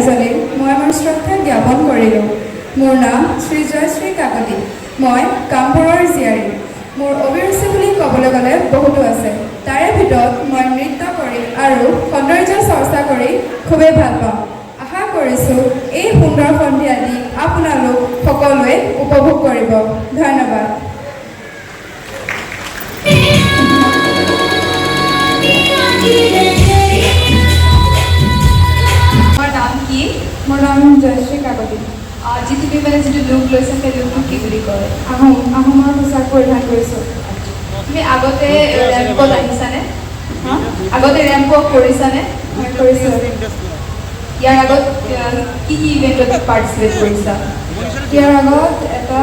এজনীক মই মোৰ শ্ৰদ্ধা জ্ঞাপন কৰিলোঁ। মোৰ নাম শ্ৰী জয়শ্ৰী কাকতি। মই কামপুৰৰ জীয়াৰী। মোৰ অভিৰুচি বুলি ক'বলৈ গ'লে বহুতো আছে। তাৰে ভিতৰত মই নৃত্য কৰি আৰু সৌন্দৰ্য চৰ্চা কৰি খুবেই ভাল পাওঁ। আশা কৰিছোঁ এই সুন্দৰ সন্ধিয়াটি আপোনালোক সকলোৱে উপভোগ কৰিব। ধন্যবাদ। তোমাৰ নাম কি? মোৰ নাম জয়শ্ৰী কাকতি। আজি তুমি মানে যিটো লুক লৈছা সেই লুকটো কি বুলি কয়? আহোমৰ পোচাক পৰিধান কৰিছোঁ। তুমি আগতে ৰেম্পত আহিছানে? আগতে ৰেম্প ৱাক কৰিছানে? কৰিছোঁ। ইয়াৰ আগত কি ইভেণ্টত পাৰ্টিচিপেট কৰিছা? ইয়াৰ আগত এটা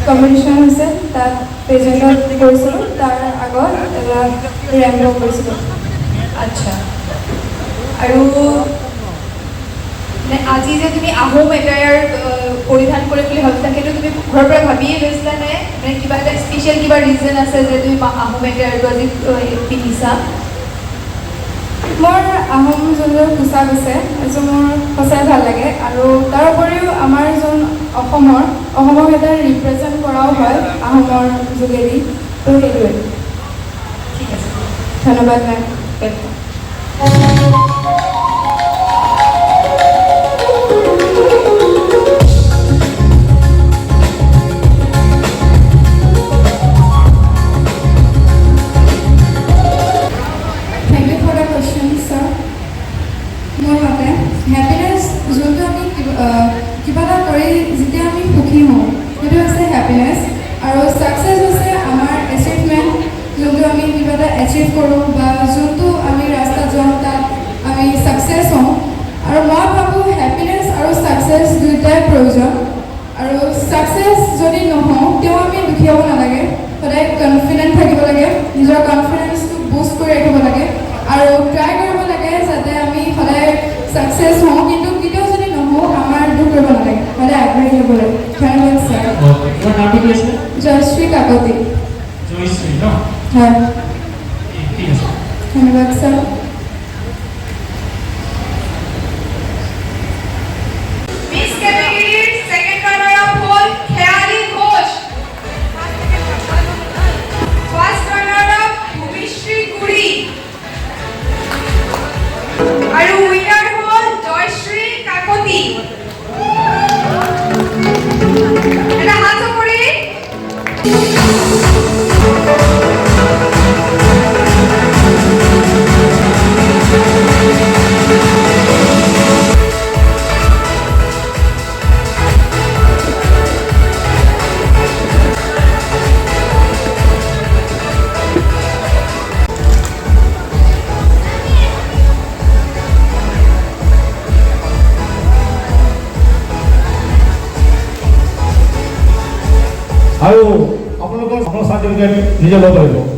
কম্পিটিশ্যন হৈছে, তাত প্ৰেজেণ্টত কৰিছিলোঁ। তাৰ আগত এটা ৰেম্প ৱাক কৰিছিলোঁ। আচ্ছা, আৰু আজি যে তুমি আহোম এটায়াৰ পৰিধান কৰিম বুলি ভাবিছা, সেইটো তুমি ঘৰৰ পৰা ভাবিয়ে লৈছিলা নে কিবা এটা স্পেচিয়েল কিবা ৰিজন আছে যে তুমি আহোম এটায়াৰটো আজি পিন্ধিছা? মোৰ আহোম যোনযোৰ পোচাক আছে সেইযোৰ মোৰ সঁচাই ভাল লাগে, আৰু তাৰ উপৰিও আমাৰ যোন অসমক এটা ৰিপ্ৰেজেণ্ট কৰাও হয় আহোমৰ যোগেদি, তো সেইটোৱে। ঠিক আছে, ধন্যবাদ মেম। মোৰ মতে হেপিনেছ যোনটো আমি কিবা এটা কৰি যেতিয়া আমি সুখী হওঁ সেইটো হৈছে হেপিনেছ, আৰু ছাকচেছ হৈছে আমাৰ এচিভমেণ্ট, যোনটো আমি কিবা এটা এচিভ কৰোঁ বা যোনটো আমি ৰাস্তাত যাওঁ তাত আমি ছাকচেছ হওঁ। আৰু মই ভাবোঁ হেপিনেছ আৰু ছাকচেছ দুয়োটাই প্ৰয়োজন, আৰু ছাকচেছ যদি নহওঁ তেও আমি দুখী হ'ব নালাগে, সদায় কনফিডেণ্ট থাকিব লাগে, নিজৰ কনফিডেন্সটো বুষ্ট কৰি ৰাখিব লাগে, আৰু ট্ৰাই কৰিব লাগে যাতে আমি সদায় ছাকচেছ হওঁ, কিন্তু কেতিয়াও যদি নহওঁ আমাৰ দুখ কৰিব নালাগে, সদায় আগবাঢ়ি যাব লাগে। ধন্যবাদ ছাৰ। তোমাৰ নামটো কি আছিলে? জয়শ্ৰী কাকতি। জয়শ্ৰী ন? হয়, ঠিক আছে। ধন্যবাদ ছাৰ। মিস ক্যাটাগরির সেকেন্ড রানার আপ হল খেয়ালি ঘোষ। ফার্স্ট রানার আপ ভূমিশ্রী গুড়ি। আর উইনার হল জয়শ্রী কাকতি। এটা হাত করে আৰু আপোনালোকৰ চাৰ্টিফিকেট নিজে ল'ব লাগিব।